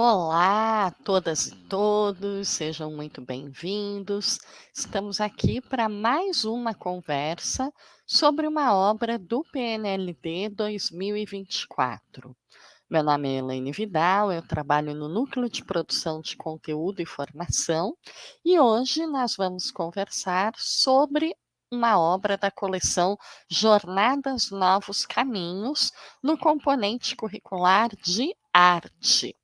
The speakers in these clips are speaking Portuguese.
Olá a todas e todos, sejam muito bem-vindos. Estamos aqui para mais uma conversa sobre uma obra do PNLD 2024. Meu nome é Elaine Vidal, eu trabalho no Núcleo de Produção de Conteúdo e Formação e hoje nós vamos conversar sobre uma obra da coleção Jornadas Novos Caminhos, no componente curricular de arte.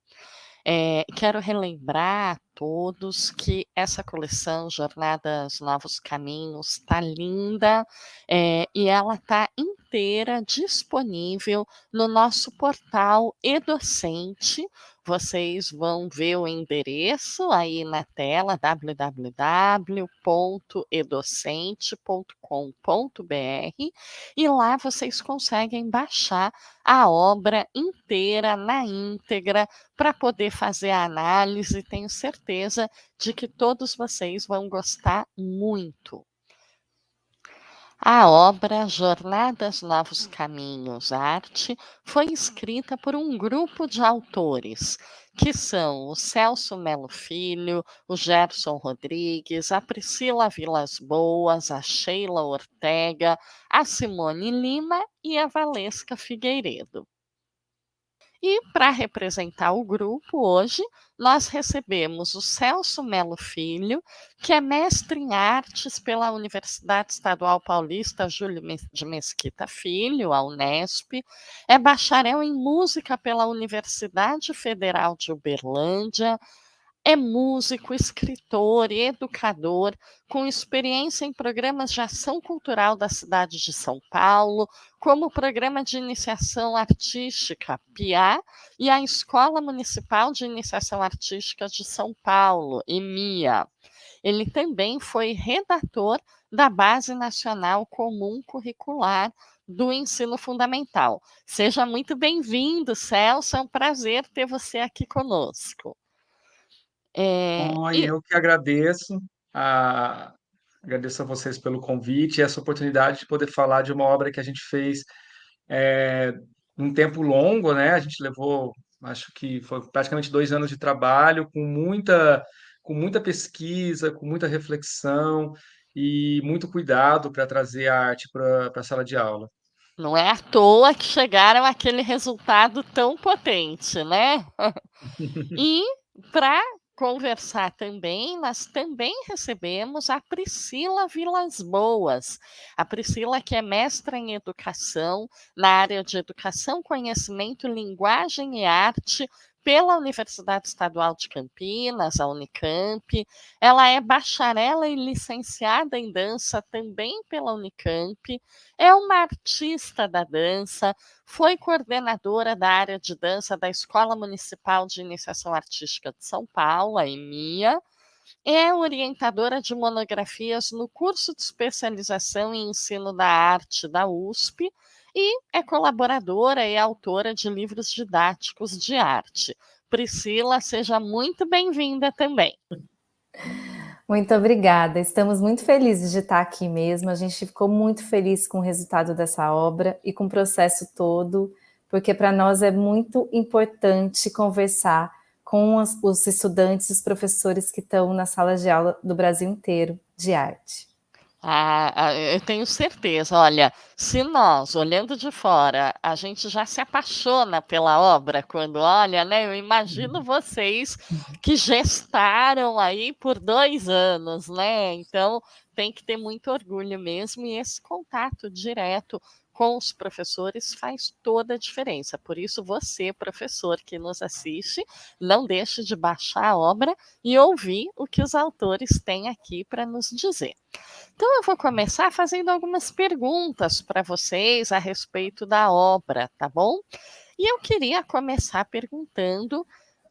Quero relembrar a todos que essa coleção Jornadas Novos Caminhos está linda, e ela está inteira disponível no nosso portal eDocente. Vocês vão ver o endereço aí na tela, www.edocente.com.br, e lá vocês conseguem baixar a obra inteira, na íntegra, para poder fazer a análise. Tenho certeza de que todos vocês vão gostar muito. A obra Jornadas Novos Caminhos Arte foi escrita por um grupo de autores, que são o Celso Melo Filho, o Gerson Rodrigues, a Priscila Vilas Boas, a Sheila Ortega, a Simone Lima e a Valesca Figueiredo. E para representar o grupo hoje, nós recebemos o Celso Melo Filho, que é mestre em artes pela Universidade Estadual Paulista Júlio de Mesquita Filho, a Unesp, é bacharel em música pela Universidade Federal de Uberlândia, é músico, escritor e educador, com experiência em programas de ação cultural da cidade de São Paulo, como o Programa de Iniciação Artística, PIA, e a Escola Municipal de Iniciação Artística de São Paulo, EMIA. Ele também foi redator da Base Nacional Comum Curricular do Ensino Fundamental. Seja muito bem-vindo, Celso, é um prazer ter você aqui conosco. E eu que agradeço, agradeço a vocês pelo convite e essa oportunidade de poder falar de uma obra que a gente fez é, um tempo longo, né? A gente levou, acho que foi praticamente 2 anos de trabalho, com muita pesquisa, com muita reflexão e muito cuidado para trazer a arte para a sala de aula. Não é à toa que chegaram àquele resultado tão potente, né? E para conversar também, nós também recebemos a Priscila Vilas Boas. A Priscila, que é mestra em educação, na área de educação, conhecimento, linguagem e arte, pela Universidade Estadual de Campinas, a Unicamp. Ela é bacharela e licenciada em dança também pela Unicamp. É uma artista da dança, foi coordenadora da área de dança da Escola Municipal de Iniciação Artística de São Paulo, a EMIA. É orientadora de monografias no curso de especialização em ensino da arte da USP e é colaboradora e autora de livros didáticos de arte. Priscila, seja muito bem-vinda também. Muito obrigada, estamos muito felizes de estar aqui mesmo. A gente ficou muito feliz com o resultado dessa obra e com o processo todo, porque para nós é muito importante conversar com os estudantes e os professores que estão nas salas de aula do Brasil inteiro de arte. Eu tenho certeza. Olha, se nós, olhando de fora, a gente já se apaixona pela obra quando olha, né? Eu imagino vocês que gestaram aí por 2 anos, né? Então tem que ter muito orgulho mesmo, e esse contato direto com os professores faz toda a diferença. Por isso, você, professor que nos assiste, não deixe de baixar a obra e ouvir o que os autores têm aqui para nos dizer. Então, eu vou começar fazendo algumas perguntas para vocês a respeito da obra, tá bom? E eu queria começar perguntando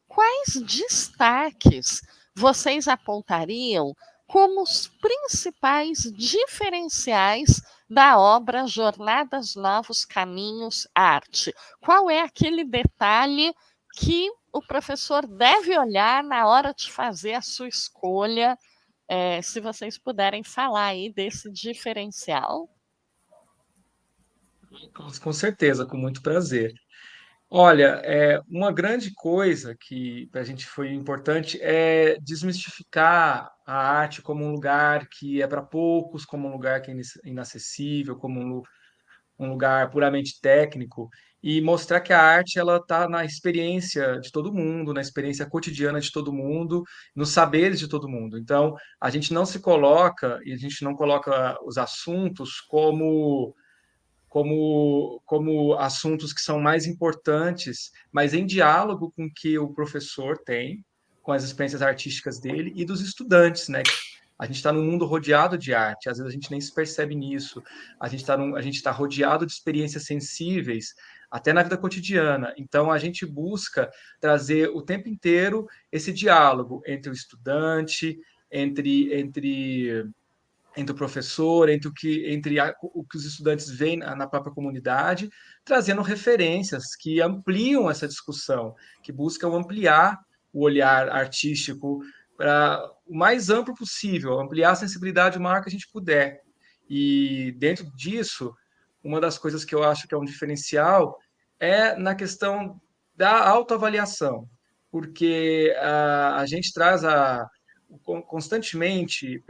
quais destaques vocês apontariam como os principais diferenciais da obra Jornadas Novos Caminhos Arte. Qual é aquele detalhe que o professor deve olhar na hora de fazer a sua escolha? Se vocês puderem falar aí desse diferencial. Com certeza, com muito prazer. Olha, uma grande coisa que para a gente foi importante é desmistificar a arte como um lugar que é para poucos, como um lugar que é inacessível, como um lugar puramente técnico, e mostrar que a arte ela está na experiência de todo mundo, na experiência cotidiana de todo mundo, nos saberes de todo mundo. Então, a gente não se coloca e a gente não coloca os assuntos como assuntos que são mais importantes, mas em diálogo com o que o professor tem, com as experiências artísticas dele e dos estudantes, né? A gente está num mundo rodeado de arte, às vezes a gente nem se percebe nisso. A gente está rodeado de experiências sensíveis, até na vida cotidiana. Então, a gente busca trazer o tempo inteiro esse diálogo entre o estudante, entre o professor, o que os estudantes veem na própria comunidade, trazendo referências que ampliam essa discussão, que buscam ampliar o olhar artístico para o mais amplo possível, ampliar a sensibilidade o maior que a gente puder. E dentro disso, uma das coisas que eu acho que é um diferencial é na questão da autoavaliação, porque a gente traz constantemente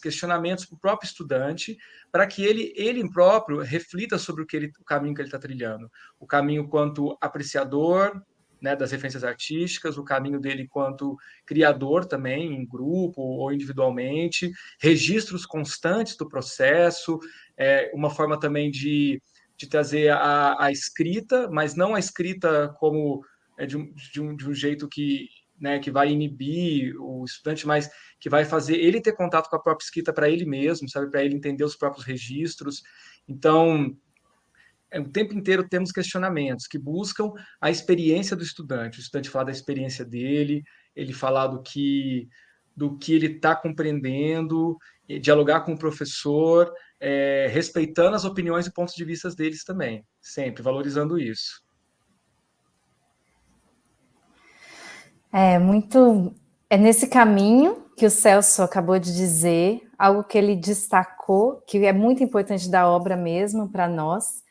questionamentos para o próprio estudante, para que ele próprio reflita sobre o caminho que ele está trilhando, o caminho quanto apreciador, né, das referências artísticas, o caminho dele quanto criador também, em grupo ou individualmente, registros constantes do processo, uma forma também de trazer a escrita, mas não a escrita como de um jeito que, né, que vai inibir o estudante, mas que vai fazer ele ter contato com a própria escrita para ele mesmo, sabe, para ele entender os próprios registros. Então, o tempo inteiro temos questionamentos que buscam a experiência do estudante. O estudante falar da experiência dele, ele falar do que ele está compreendendo, dialogar com o professor, respeitando as opiniões e pontos de vista deles também, sempre valorizando isso. É nesse caminho que o Celso acabou de dizer, algo que ele destacou, que é muito importante da obra mesmo para nós,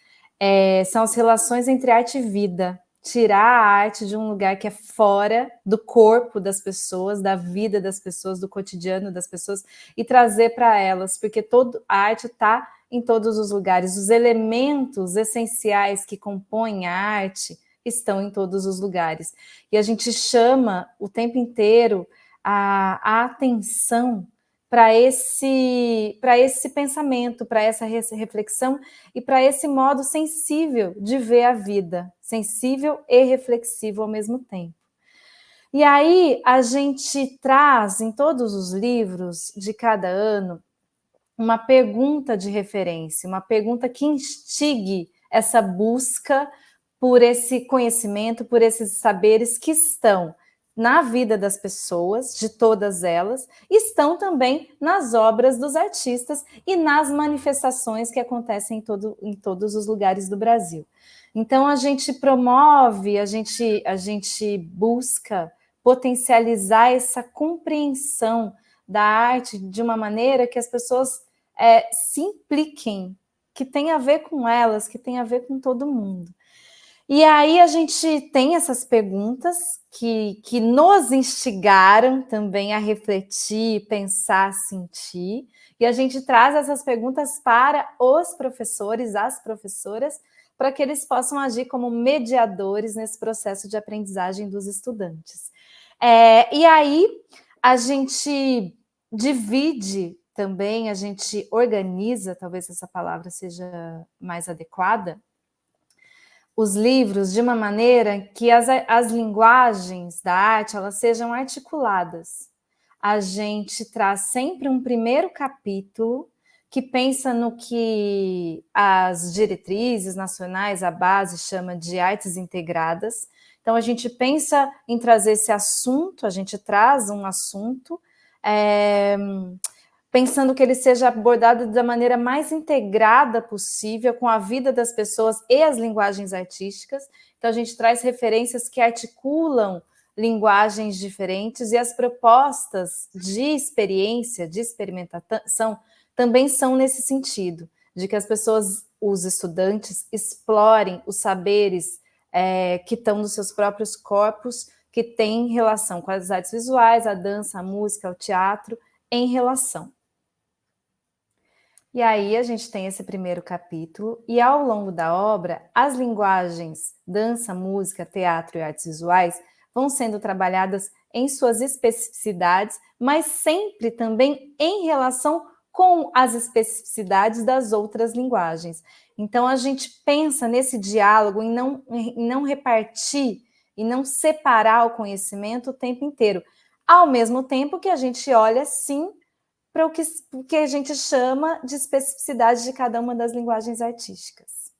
são as relações entre arte e vida. Tirar a arte de um lugar que é fora do corpo das pessoas, da vida das pessoas, do cotidiano das pessoas, e trazer para elas, porque a arte está em todos os lugares. Os elementos essenciais que compõem a arte estão em todos os lugares. E a gente chama o tempo inteiro a atenção para esse pensamento, para essa reflexão e para esse modo sensível de ver a vida, sensível e reflexivo ao mesmo tempo. E aí a gente traz em todos os livros de cada ano uma pergunta de referência, uma pergunta que instigue essa busca por esse conhecimento, por esses saberes que estão na vida das pessoas, de todas elas, estão também nas obras dos artistas e nas manifestações que acontecem em todos os lugares do Brasil. Então, a gente promove, a gente busca potencializar essa compreensão da arte de uma maneira que as pessoas se impliquem, que tem a ver com elas, que tem a ver com todo mundo. E aí a gente tem essas perguntas que nos instigaram também a refletir, pensar, sentir, e a gente traz essas perguntas para os professores, as professoras, para que eles possam agir como mediadores nesse processo de aprendizagem dos estudantes. E aí a gente divide também, a gente organiza, talvez essa palavra seja mais adequada, os livros de uma maneira que as linguagens da arte elas sejam articuladas. A gente traz sempre um primeiro capítulo que pensa no que as diretrizes nacionais, a base, chama de artes integradas. Então, a gente pensa em trazer esse assunto, a gente traz um assunto, pensando que ele seja abordado da maneira mais integrada possível com a vida das pessoas e as linguagens artísticas. Então, a gente traz referências que articulam linguagens diferentes e as propostas de experiência, de experimentação, também são nesse sentido, de que as pessoas, os estudantes, explorem os saberes que estão nos seus próprios corpos, que têm relação com as artes visuais, a dança, a música, o teatro, em relação. E aí a gente tem esse primeiro capítulo, e ao longo da obra, as linguagens dança, música, teatro e artes visuais vão sendo trabalhadas em suas especificidades, mas sempre também em relação com as especificidades das outras linguagens. Então a gente pensa nesse diálogo em não repartir e não separar o conhecimento o tempo inteiro, ao mesmo tempo que a gente olha, sim, para o que a gente chama de especificidade de cada uma das linguagens artísticas.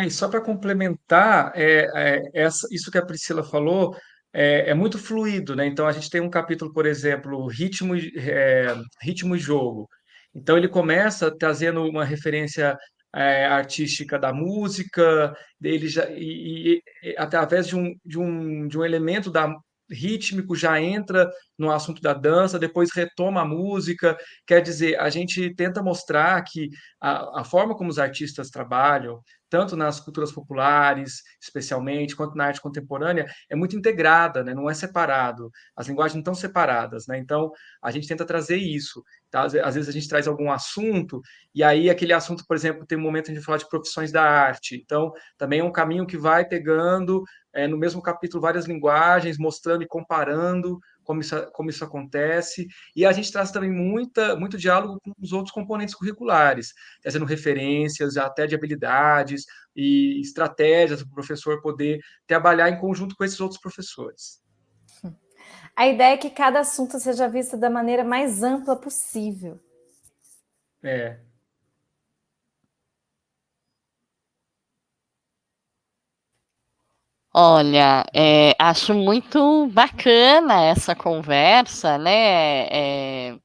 E só para complementar, isso que a Priscila falou é muito fluido, né? Então, a gente tem um capítulo, por exemplo, ritmo e jogo. Então, ele começa trazendo uma referência artística da música, ele já, através de um elemento rítmico, já entra no assunto da dança, depois retoma a música. Quer dizer, a gente tenta mostrar que a forma como os artistas trabalham, tanto nas culturas populares, especialmente, quanto na arte contemporânea, é muito integrada, né? Não é separado. As linguagens não estão separadas, né? Então, a gente tenta trazer isso. Tá? Às vezes a gente traz algum assunto, e aí aquele assunto, por exemplo, tem um momento a gente fala de profissões da arte. Então, também é um caminho que vai pegando, no mesmo capítulo, várias linguagens, mostrando e comparando como isso acontece, e a gente traz também muito diálogo com os outros componentes curriculares, trazendo referências até de habilidades e estratégias para o professor poder trabalhar em conjunto com esses outros professores. A ideia é que cada assunto seja visto da maneira mais ampla possível. Olha, acho muito bacana essa conversa, né?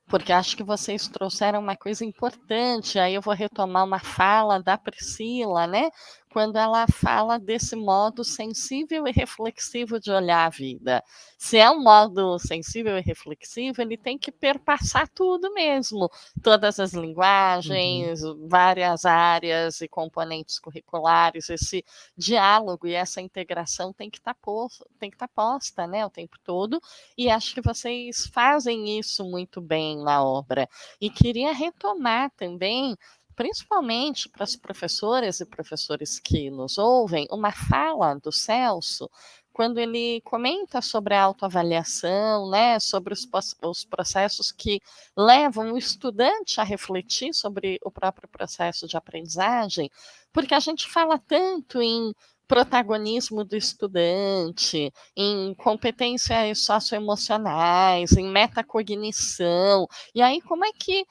Porque acho que vocês trouxeram uma coisa importante. Aí eu vou retomar uma fala da Priscila, né? Quando ela fala desse modo sensível e reflexivo de olhar a vida. Se é um modo sensível e reflexivo, ele tem que perpassar tudo mesmo, todas as linguagens, várias áreas e componentes curriculares, esse diálogo e essa integração tem que estar posta, né, o tempo todo, e acho que vocês fazem isso muito bem na obra. E queria retomar também, principalmente para as professoras e professores que nos ouvem, uma fala do Celso, quando ele comenta sobre a autoavaliação, né, sobre os processos que levam o estudante a refletir sobre o próprio processo de aprendizagem, porque a gente fala tanto em protagonismo do estudante, em competências socioemocionais, em metacognição. E aí, como é que,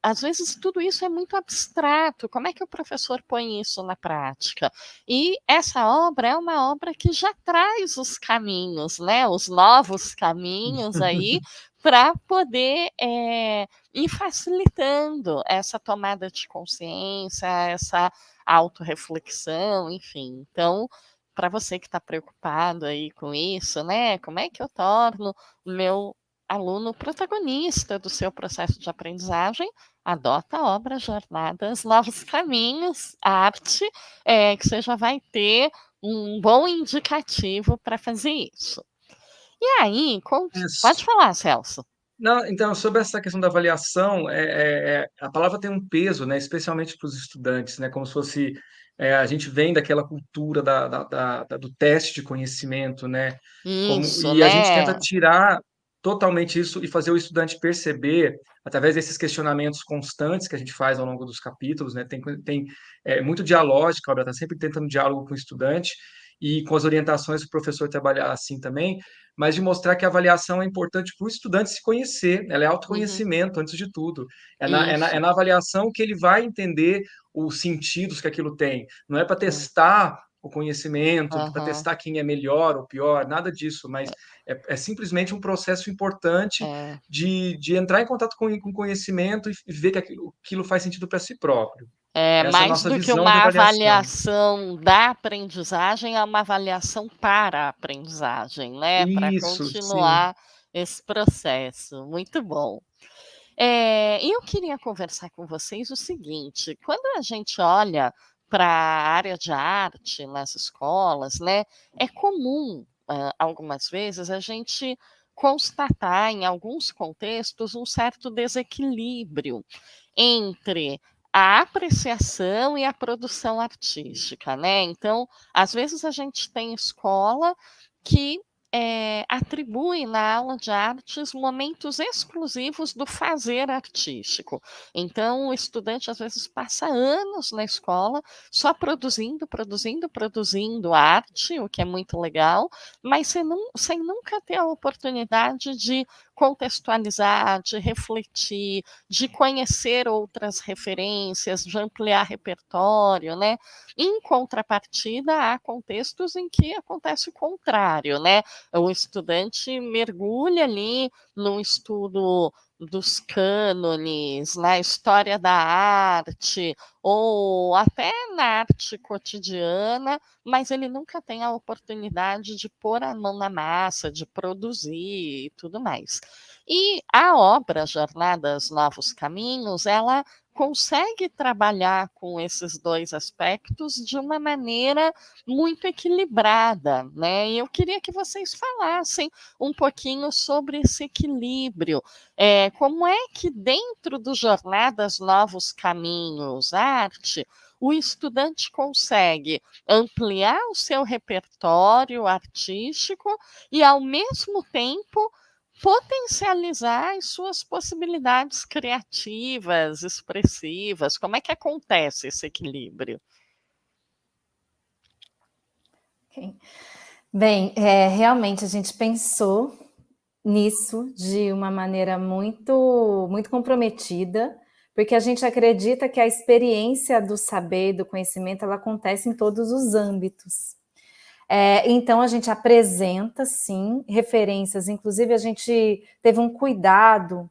às vezes, tudo isso é muito abstrato, como é que o professor põe isso na prática? E essa obra é uma obra que já traz os caminhos, né? Os novos caminhos aí, para poder ir facilitando essa tomada de consciência, essa autorreflexão, enfim. Então, para você que está preocupado aí com isso, né? Como é que eu torno o meu aluno protagonista do seu processo de aprendizagem? Adota a obra Jornadas Novos Caminhos, arte, que você já vai ter um bom indicativo para fazer isso. E aí, pode falar, Celso. Não, então, sobre essa questão da avaliação, a palavra tem um peso, né, especialmente para os estudantes, né, como se fosse, a gente vem daquela cultura do teste de conhecimento, né, Isso, e a gente tenta né? tirar totalmente isso e fazer o estudante perceber, através desses questionamentos constantes que a gente faz ao longo dos capítulos, né, tem muito dialógico, a obra está sempre tentando diálogo com o estudante, e com as orientações do professor trabalhar assim também, mas de mostrar que a avaliação é importante para o estudante se conhecer, ela é autoconhecimento antes de tudo. É na avaliação que ele vai entender os sentidos que aquilo tem. Não é para testar o conhecimento, para testar quem é melhor ou pior, nada disso, mas é simplesmente um processo importante de entrar em contato com o conhecimento e ver que aquilo faz sentido para si próprio. Essa é a Mais nossa do que visão de uma avaliação. avaliação da aprendizagem, é uma avaliação para a aprendizagem, né? Para Isso, sim. continuar esse processo. Muito bom. E eu queria conversar com vocês o seguinte: quando a gente olha para a área de arte nas escolas, né, é comum, algumas vezes, a gente constatar, em alguns contextos, um certo desequilíbrio entre a apreciação e a produção artística, né. Então, às vezes a gente tem escola que, atribui na aula de artes momentos exclusivos do fazer artístico. Então, o estudante às vezes passa anos na escola só produzindo, produzindo, produzindo arte, o que é muito legal, mas sem nunca ter a oportunidade de contextualizar, de refletir, de conhecer outras referências, de ampliar repertório, né. Em contrapartida, há contextos em que acontece o contrário, né. O estudante mergulha ali no estudo dos cânones, na história da arte, ou até na arte cotidiana, mas ele nunca tem a oportunidade de pôr a mão na massa, de produzir e tudo mais. E a obra Jornadas Novos Caminhos, ela consegue trabalhar com esses 2 aspectos de uma maneira muito equilibrada, né. E eu queria que vocês falassem um pouquinho sobre esse equilíbrio. Como é que dentro do Jornadas Novos Caminhos Arte, o estudante consegue ampliar o seu repertório artístico e, ao mesmo tempo, potencializar as suas possibilidades criativas, expressivas? Como é que acontece esse equilíbrio? Ok. Bem, realmente a gente pensou nisso de uma maneira muito comprometida, porque a gente acredita que a experiência do saber, do conhecimento, ela acontece em todos os âmbitos. Então a gente apresenta, sim, referências, inclusive a gente teve um cuidado,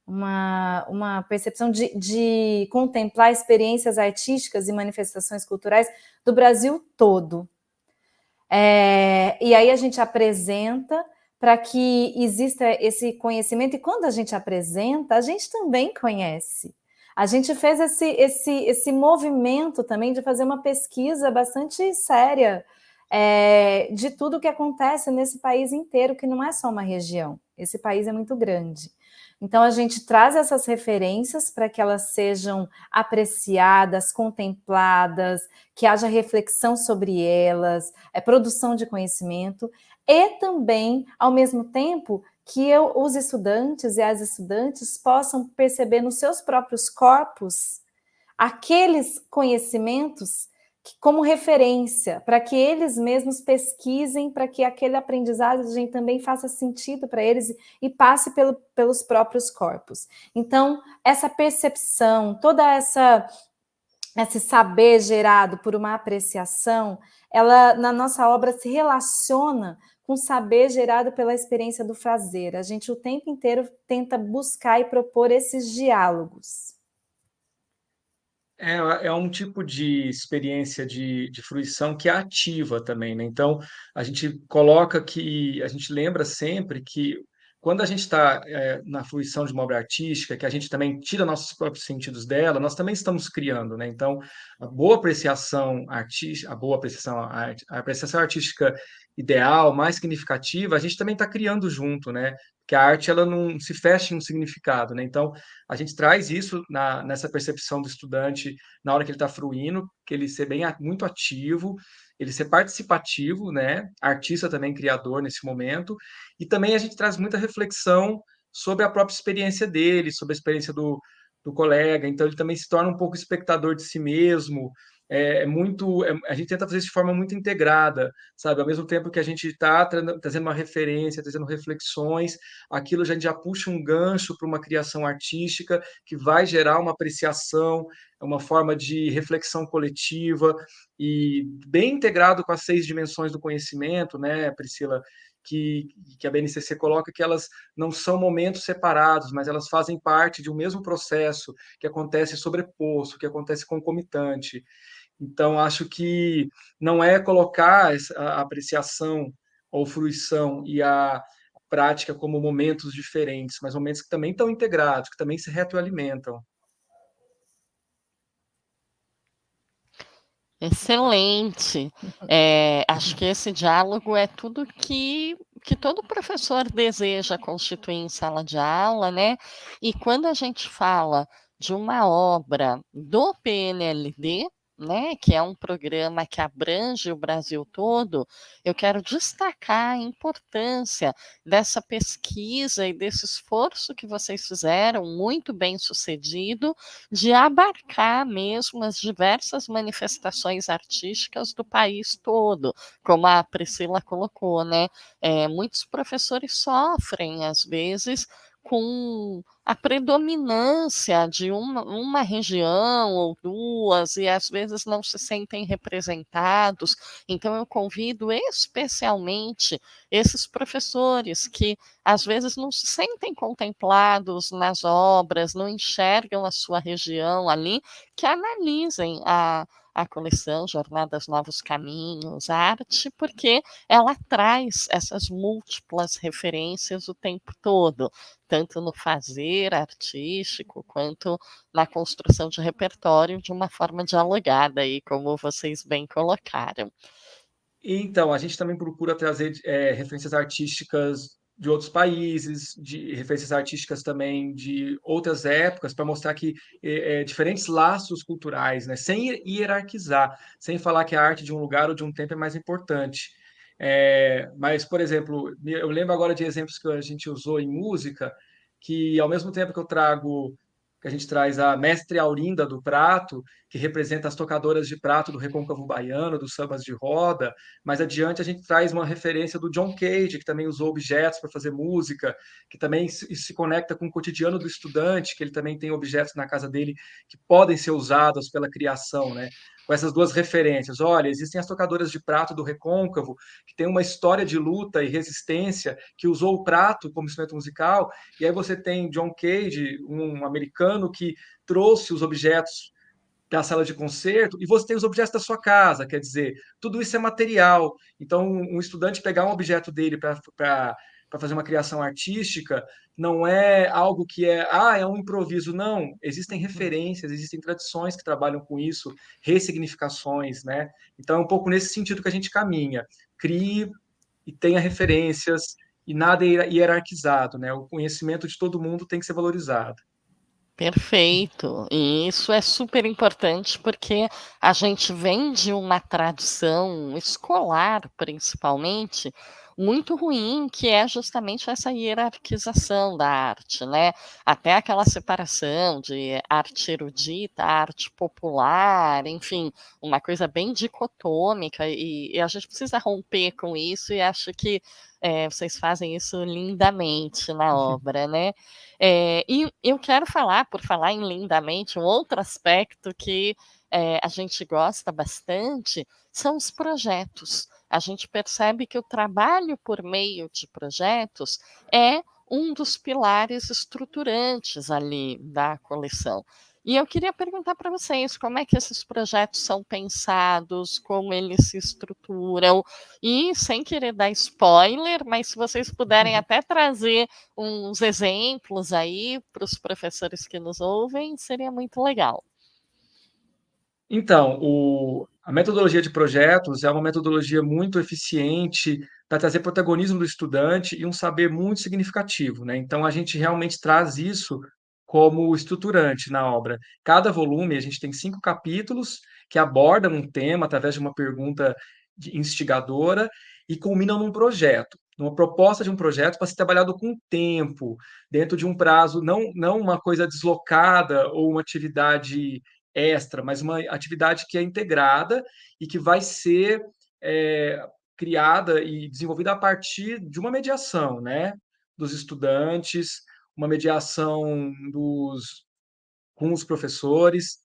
uma percepção de contemplar experiências artísticas e manifestações culturais do Brasil todo. E aí a gente apresenta para que exista esse conhecimento, e quando a gente apresenta, a gente também conhece. A gente fez esse movimento também de fazer uma pesquisa bastante séria de tudo o que acontece nesse país inteiro, que não é só uma região, esse país é muito grande. Então a gente traz essas referências para que elas sejam apreciadas, contempladas, que haja reflexão sobre elas, produção de conhecimento, e também, ao mesmo tempo, que os estudantes e as estudantes possam perceber nos seus próprios corpos aqueles conhecimentos como referência, para que eles mesmos pesquisem, para que aquele aprendizado também faça sentido para eles e passe pelos próprios corpos. Então, essa percepção, toda esse saber gerado por uma apreciação, ela, na nossa obra, se relaciona com o saber gerado pela experiência do fazer. A gente o tempo inteiro tenta buscar e propor esses diálogos. É um tipo de experiência de fruição que é ativa também, né? Então, a gente coloca que a gente lembra sempre que quando a gente está na fruição de uma obra artística, que a gente também tira nossos próprios sentidos dela, nós também estamos criando, né? Então, a boa apreciação artística, a apreciação artística ideal, mais significativa, a gente também está criando junto, né? Que a arte ela não se fecha em um significado, né? Então, a gente traz isso nessa percepção do estudante na hora que ele está fruindo, que ele ser muito ativo, ele ser participativo, né? Artista também, criador nesse momento, e também a gente traz muita reflexão sobre a própria experiência dele, sobre a experiência do colega, então ele também se torna um pouco espectador de si mesmo, a gente tenta fazer isso de forma muito integrada, sabe? Ao mesmo tempo que a gente está trazendo uma referência, trazendo reflexões, aquilo a gente já puxa um gancho para uma criação artística que vai gerar uma apreciação, uma forma de reflexão coletiva e bem integrado com as 6 dimensões do conhecimento, né, Priscila, que a BNCC coloca que elas não são momentos separados, mas elas fazem parte de um mesmo processo que acontece sobreposto, que acontece concomitante. Então, acho que não é colocar a apreciação ou fruição e a prática como momentos diferentes, mas momentos que também estão integrados, que também se retroalimentam. Excelente. Acho que esse diálogo é tudo que todo professor deseja constituir em sala de aula, né. E quando a gente fala de uma obra do PNLD, né, que é um programa que abrange o Brasil todo, eu quero destacar a importância dessa pesquisa e desse esforço que vocês fizeram, muito bem-sucedido, de abarcar mesmo as diversas manifestações artísticas do país todo, como a Priscila colocou, né. Muitos professores sofrem, às vezes, com a predominância de uma região ou 2 e, às vezes, não se sentem representados. Então eu convido especialmente esses professores que às vezes não se sentem contemplados nas obras, não enxergam a sua região ali, que analisem a coleção Jornadas Novos Caminhos, Arte, porque ela traz essas múltiplas referências o tempo todo, tanto no fazer artístico, quanto na construção de repertório de uma forma dialogada aí, como vocês bem colocaram. Então, a gente também procura trazer, referências artísticas de outros países, de referências artísticas também de outras épocas, para mostrar que, diferentes laços culturais, né, sem hierarquizar, sem falar que a arte de um lugar ou de um tempo é mais importante. Mas, por exemplo, eu lembro agora de exemplos que a gente usou em música, que ao mesmo tempo que a gente traz a Mestre Aurinda do Prato, que representa as tocadoras de prato do Recôncavo Baiano, dos sambas de roda. Mais adiante, a gente traz uma referência do John Cage, que também usou objetos para fazer música, que também se conecta com o cotidiano do estudante, que ele também tem objetos na casa dele que podem ser usados pela criação, né? Com essas duas referências. Olha, existem as tocadoras de prato do Recôncavo, que tem uma história de luta e resistência, que usou o prato como instrumento musical, e aí você tem John Cage, um americano que trouxe os objetos da sala de concerto e você tem os objetos da sua casa, quer dizer, tudo isso é material. Então, um estudante pegar um objeto dele para fazer uma criação artística não é algo que é um improviso, não. Existem referências, existem tradições que trabalham com isso, ressignificações, né? Então, é um pouco nesse sentido que a gente caminha. Crie e tenha referências e nada é hierarquizado, né? O conhecimento de todo mundo tem que ser valorizado. Perfeito. E isso é super importante, porque a gente vem de uma tradição escolar, principalmente, muito ruim, que é justamente essa hierarquização da arte, né. Até aquela separação de arte erudita, arte popular, enfim, uma coisa bem dicotômica, e a gente precisa romper com isso, e acho que, vocês fazem isso lindamente na obra, né. E eu quero falar, por falar em lindamente, um outro aspecto que, a gente gosta bastante, são os projetos. A gente percebe que o trabalho por meio de projetos é um dos pilares estruturantes ali da coleção. E eu queria perguntar para vocês, como é que esses projetos são pensados, como eles se estruturam, e sem querer dar spoiler, mas se vocês puderem até trazer uns exemplos aí para os professores que nos ouvem, seria muito legal. Então, a metodologia de projetos é uma metodologia muito eficiente para trazer protagonismo do estudante e um saber muito significativo, né? Então, a gente realmente traz isso como estruturante na obra. Cada volume, a gente tem 5 capítulos que abordam um tema através de uma pergunta instigadora e culminam num projeto, numa proposta de um projeto para ser trabalhado com tempo, dentro de um prazo, não uma coisa deslocada ou uma atividade extra, mas uma atividade que é integrada e que vai ser criada e desenvolvida a partir de uma mediação, né, dos estudantes, uma mediação com os professores.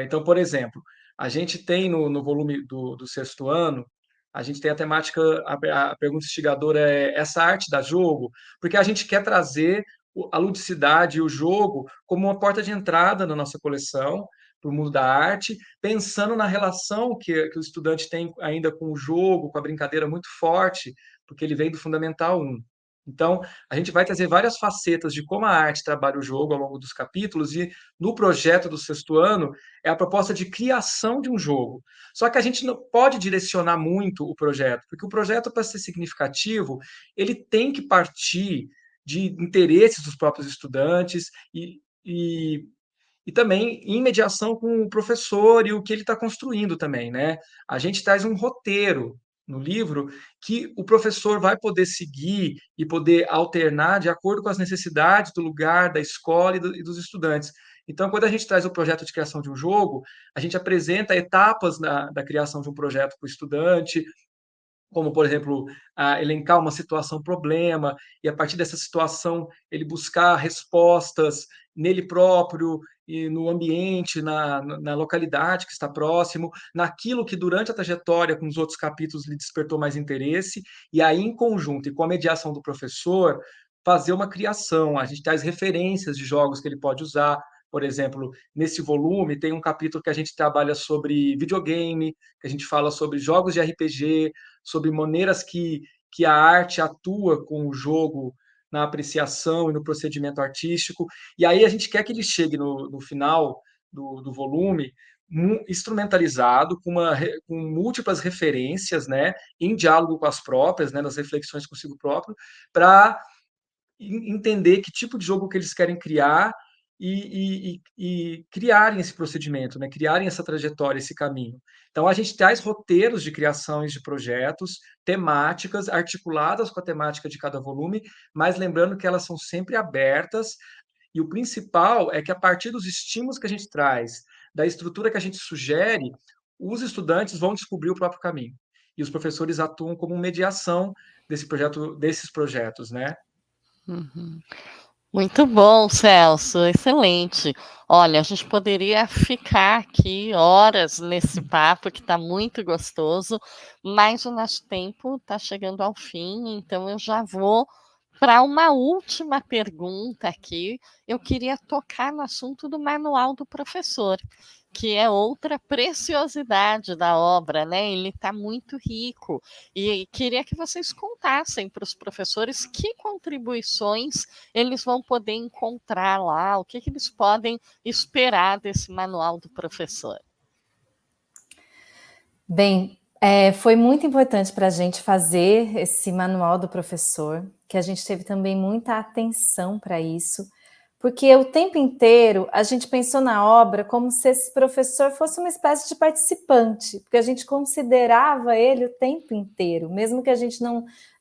Então, por exemplo, a gente tem no volume do sexto ano, a gente tem a temática, a pergunta instigadora é essa arte dá jogo? Porque a gente quer trazer a ludicidade e o jogo como uma porta de entrada na nossa coleção, para o mundo da arte, pensando na relação que o estudante tem ainda com o jogo, com a brincadeira muito forte, porque ele vem do Fundamental 1. Então, a gente vai trazer várias facetas de como a arte trabalha o jogo ao longo dos capítulos, e no projeto do sexto ano é a proposta de criação de um jogo. Só que a gente não pode direcionar muito o projeto, porque o projeto, para ser significativo, ele tem que partir de interesses dos próprios estudantes e também em mediação com o professor e o que ele está construindo também, né? A gente traz um roteiro no livro que o professor vai poder seguir e poder alternar de acordo com as necessidades do lugar, da escola e dos estudantes. Então, quando a gente traz o projeto de criação de um jogo, a gente apresenta etapas da criação de um projeto para o estudante, como, por exemplo, elencar uma situação problema, e a partir dessa situação ele buscar respostas nele próprio e no ambiente, na localidade que está próximo, naquilo que durante a trajetória com os outros capítulos lhe despertou mais interesse, e aí em conjunto e com a mediação do professor, fazer uma criação. A gente traz referências de jogos que ele pode usar. Por exemplo, nesse volume tem um capítulo que a gente trabalha sobre videogame, que a gente fala sobre jogos de RPG, sobre maneiras que a arte atua com o jogo na apreciação e no procedimento artístico. E aí a gente quer que ele chegue no final do volume instrumentalizado, com múltiplas referências, né, em diálogo com as próprias, né, nas reflexões consigo próprio, para entender que tipo de jogo que eles querem criar e criarem esse procedimento, né? Criarem essa trajetória, esse caminho. Então, a gente traz roteiros de criações de projetos, temáticas articuladas com a temática de cada volume, mas lembrando que elas são sempre abertas, e o principal é que, a partir dos estímulos que a gente traz, da estrutura que a gente sugere, os estudantes vão descobrir o próprio caminho. E os professores atuam como mediação desses projetos, né? Uhum. Muito bom, Celso, excelente. Olha, a gente poderia ficar aqui horas nesse papo que está muito gostoso, mas o nosso tempo está chegando ao fim, então eu já vou para uma última pergunta aqui. Eu queria tocar no assunto do manual do professor, que é outra preciosidade da obra, né? Ele está muito rico e queria que vocês contassem para os professores que contribuições eles vão poder encontrar lá, o que eles podem esperar desse manual do professor. Bem, foi muito importante para a gente fazer esse manual do professor, que a gente teve também muita atenção para isso, porque o tempo inteiro a gente pensou na obra como se esse professor fosse uma espécie de participante, porque a gente considerava ele o tempo inteiro, mesmo que a gente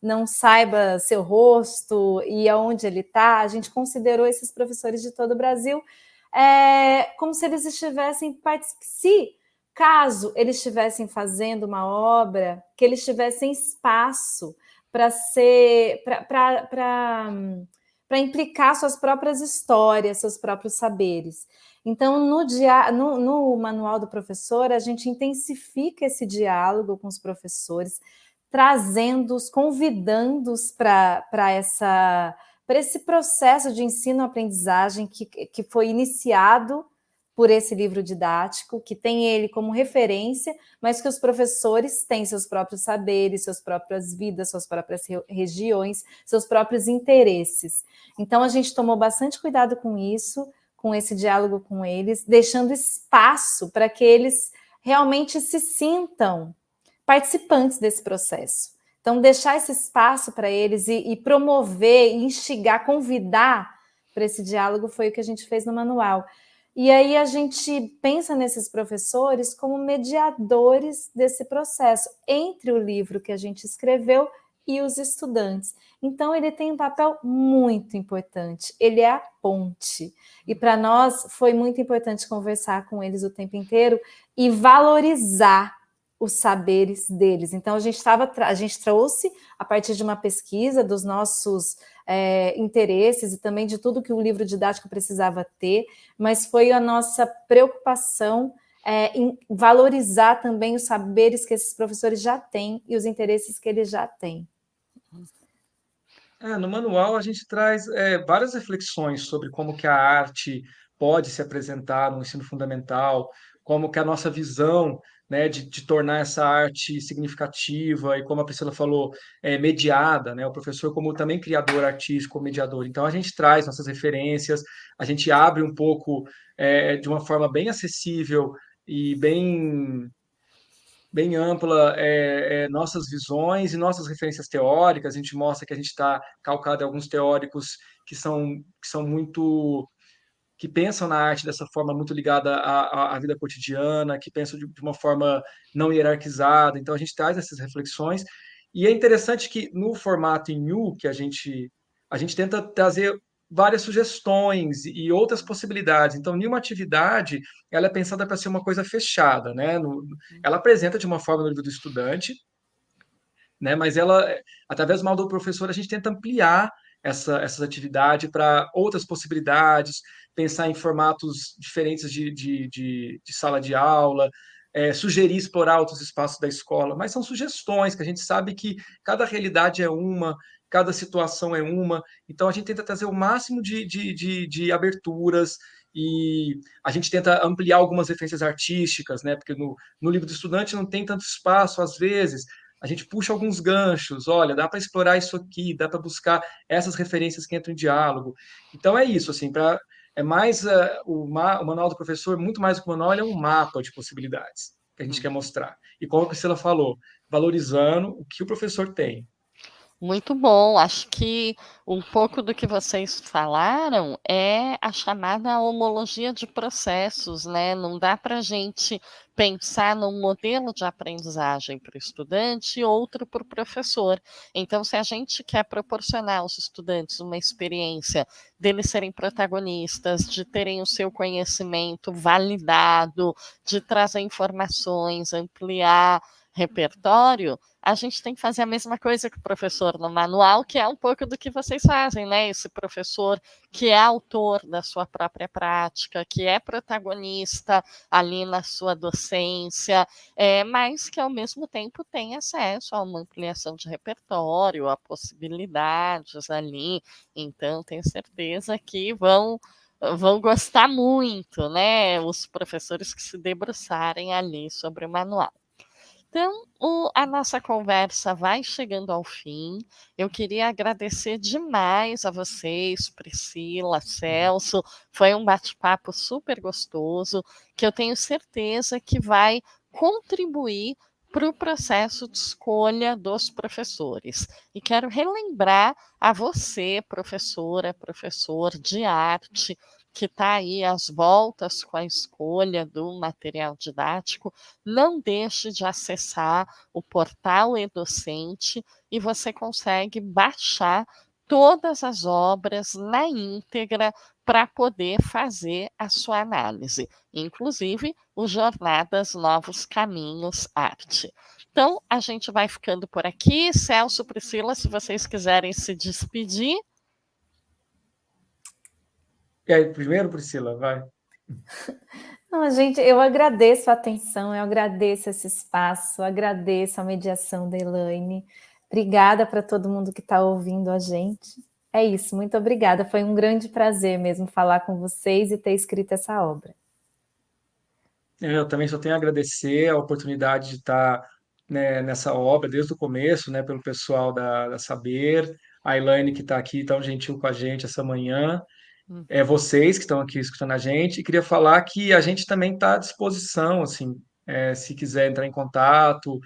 não saiba seu rosto e aonde ele está, a gente considerou esses professores de todo o Brasil como se eles estivessem participando. Caso eles estivessem fazendo uma obra, que eles tivessem espaço para implicar suas próprias histórias, seus próprios saberes. Então, no manual do professor, a gente intensifica esse diálogo com os professores, trazendo-os, convidando-os para esse processo de ensino-aprendizagem que foi iniciado por esse livro didático, que tem ele como referência, mas que os professores têm seus próprios saberes, suas próprias vidas, suas próprias regiões, seus próprios interesses. Então, a gente tomou bastante cuidado com isso, com esse diálogo com eles, deixando espaço para que eles realmente se sintam participantes desse processo. Então, deixar esse espaço para eles e promover, instigar, convidar para esse diálogo foi o que a gente fez no manual. E aí a gente pensa nesses professores como mediadores desse processo, entre o livro que a gente escreveu e os estudantes. Então, ele tem um papel muito importante, ele é a ponte. E para nós foi muito importante conversar com eles o tempo inteiro e valorizar os saberes deles. Então, a gente trouxe, a partir de uma pesquisa dos nossos interesses e também de tudo que o livro didático precisava ter, mas foi a nossa preocupação em valorizar também os saberes que esses professores já têm e os interesses que eles já têm. No manual a gente traz várias reflexões sobre como que a arte pode se apresentar no ensino fundamental, como que a nossa visão, né, de tornar essa arte significativa e, como a Priscila falou, mediada, né, o professor como também criador artístico, mediador. Então, a gente traz nossas referências, a gente abre um pouco de uma forma bem acessível e bem ampla nossas visões e nossas referências teóricas. A gente mostra que a gente está calcado em alguns teóricos que são muito que pensam na arte dessa forma muito ligada à vida cotidiana, que pensam de uma forma não hierarquizada. Então, a gente traz essas reflexões. E é interessante que no formato em U, que a gente tenta trazer várias sugestões e outras possibilidades. Então, nenhuma atividade ela é pensada para ser uma coisa fechada, né? Ela apresenta de uma forma no livro do estudante, né? Mas através do modo do professor, a gente tenta ampliar essas atividades para outras possibilidades, pensar em formatos diferentes de sala de aula, sugerir explorar outros espaços da escola, mas são sugestões que a gente sabe que cada realidade é uma, cada situação é uma, então a gente tenta trazer o máximo de aberturas e a gente tenta ampliar algumas referências artísticas, né? Porque no livro do estudante não tem tanto espaço, às vezes, a gente puxa alguns ganchos, olha, dá para explorar isso aqui, dá para buscar essas referências que entram em diálogo. Então é isso, assim, é mais o manual do professor, muito mais do que o manual, ele é um mapa de possibilidades que a gente quer mostrar. E como a Priscila falou, valorizando o que o professor tem. Muito bom. Acho que um pouco do que vocês falaram é a chamada homologia de processos, né? Não dá para a gente pensar num modelo de aprendizagem para o estudante e outro para o professor. Então, se a gente quer proporcionar aos estudantes uma experiência deles serem protagonistas, de terem o seu conhecimento validado, de trazer informações, ampliar repertório, a gente tem que fazer a mesma coisa que o professor no manual, que é um pouco do que vocês fazem, né? Esse professor que é autor da sua própria prática, que é protagonista ali na sua docência, mas que ao mesmo tempo tem acesso a uma ampliação de repertório, a possibilidades ali. Então, tenho certeza que vão gostar muito, né? Os professores que se debruçarem ali sobre o manual. Então, a nossa conversa vai chegando ao fim. Eu queria agradecer demais a vocês, Priscila, Celso. Foi um bate-papo super gostoso, que eu tenho certeza que vai contribuir para o processo de escolha dos professores. E quero relembrar a você, professora, professor de arte, que está aí às voltas com a escolha do material didático, não deixe de acessar o portal eDocente e você consegue baixar todas as obras na íntegra para poder fazer a sua análise, inclusive o Jornadas Novos Caminhos Arte. Então, a gente vai ficando por aqui. Celso, Priscila, se vocês quiserem se despedir. E aí, primeiro, Priscila, vai. Não, gente, eu agradeço a atenção, eu agradeço esse espaço, agradeço a mediação da Elaine. Obrigada para todo mundo que está ouvindo a gente. É isso, muito obrigada. Foi um grande prazer mesmo falar com vocês e ter escrito essa obra. Eu também só tenho a agradecer a oportunidade de estar, né, nessa obra desde o começo, né, pelo pessoal da Saber, a Elaine que está aqui tão gentil com a gente essa manhã, vocês que estão aqui escutando a gente, e queria falar que a gente também está à disposição, assim, se quiser entrar em contato,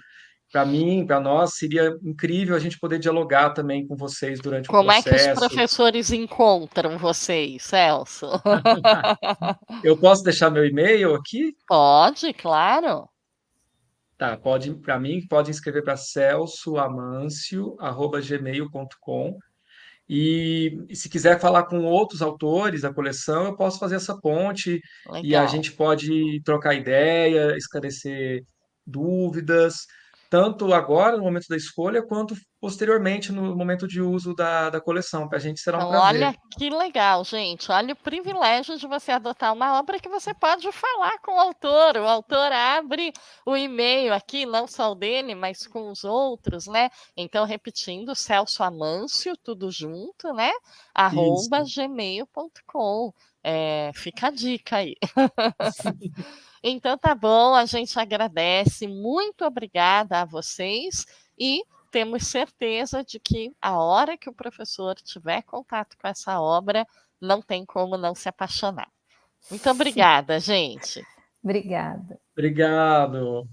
para mim, para nós, seria incrível a gente poder dialogar também com vocês durante o Como é que os processo. professores encontram vocês, Celso? Eu posso deixar meu e-mail aqui? Pode, claro. Tá, pode, para mim, pode escrever para celsoamancio@gmail.com. E se quiser falar com outros autores da coleção, eu posso fazer essa ponte e a Legal. gente pode trocar ideia, esclarecer dúvidas, tanto agora, no momento da escolha, quanto posteriormente, no momento de uso da coleção. Para a gente será um Então, prazer. olha que legal, gente. Olha o privilégio de você adotar uma obra que você pode falar com o autor. O autor abre o e-mail aqui, não só o dele, mas com os outros, né? Então, repetindo, Celso Amâncio, tudo junto, né? Isso. @gmail.com. fica a dica aí. Então tá bom, a gente agradece, muito obrigada a vocês e temos certeza de que a hora que o professor tiver contato com essa obra, não tem como não se apaixonar. Muito obrigada, gente. Obrigada. Obrigado.